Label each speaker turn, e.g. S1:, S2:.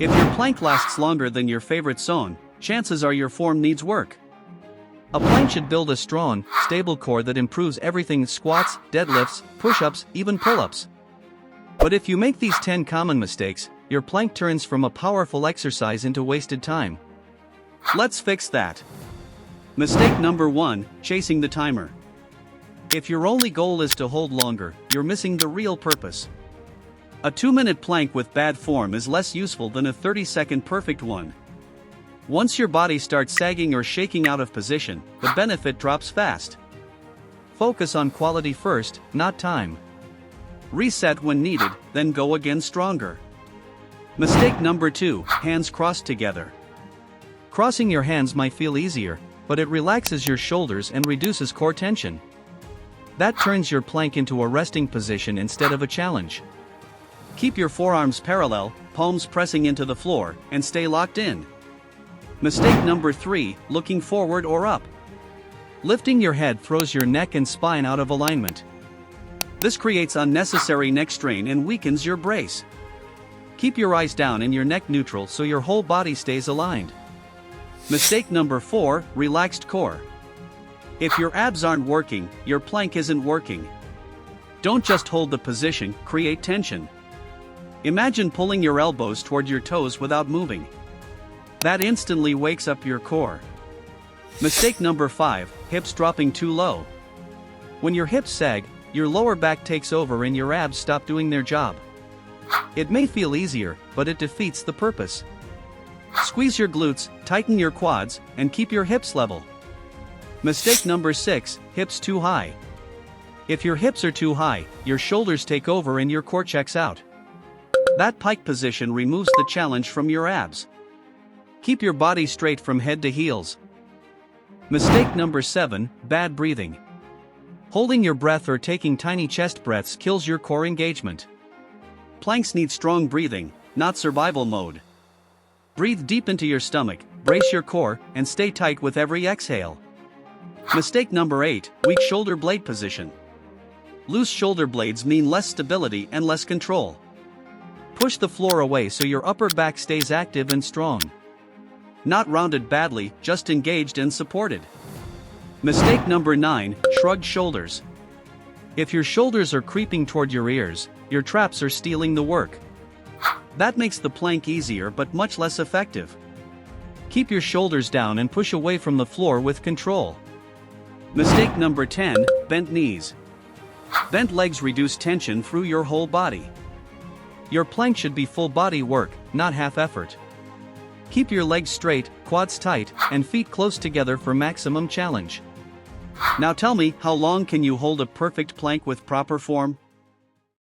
S1: If your plank lasts longer than your favorite zone, chances are your form needs work. A plank should build a strong, stable core that improves everything: squats, deadlifts, push-ups, even pull-ups. But if you make these 10 common mistakes, your plank turns from a powerful exercise into wasted time. Let's fix that. Mistake number 1, chasing the timer. If your only goal is to hold longer, you're missing the real purpose. A 2-minute plank with bad form is less useful than a 30-second perfect one. Once your body starts sagging or shaking out of position, the benefit drops fast. Focus on quality first, not time. Reset when needed, then go again stronger. Mistake number 2, hands crossed together. Crossing your hands might feel easier, but it relaxes your shoulders and reduces core tension. That turns your plank into a resting position instead of a challenge. Keep your forearms parallel, palms pressing into the floor, and stay locked in. Mistake number 3, looking forward or up. Lifting your head throws your neck and spine out of alignment. This creates unnecessary neck strain and weakens your brace. Keep your eyes down and your neck neutral so your whole body stays aligned. Mistake number 4, relaxed core. If your abs aren't working, your plank isn't working. Don't just hold the position, create tension. Imagine pulling your elbows toward your toes without moving. That instantly wakes up your core. Mistake number 5, hips dropping too low. When your hips sag, your lower back takes over and your abs stop doing their job. It may feel easier, but it defeats the purpose. Squeeze your glutes, tighten your quads, and keep your hips level. Mistake number 6, hips too high. If your hips are too high, your shoulders take over and your core checks out. That pike position removes the challenge from your abs. Keep your body straight from head to heels. Mistake number 7, bad breathing. Holding your breath or taking tiny chest breaths kills your core engagement. Planks need strong breathing, not survival mode. Breathe deep into your stomach, brace your core, and stay tight with every exhale. Mistake number 8, weak shoulder blade position. Loose shoulder blades mean less stability and less control. Push the floor away so your upper back stays active and strong. Not rounded badly, just engaged and supported. Mistake number 9, shrugged shoulders. If your shoulders are creeping toward your ears, your traps are stealing the work. That makes the plank easier but much less effective. Keep your shoulders down and push away from the floor with control. Mistake number 10, bent knees. Bent legs reduce tension through your whole body. Your plank should be full body work, not half effort. Keep your legs straight, quads tight, and feet close together for maximum challenge. Now tell me, how long can you hold a perfect plank with proper form?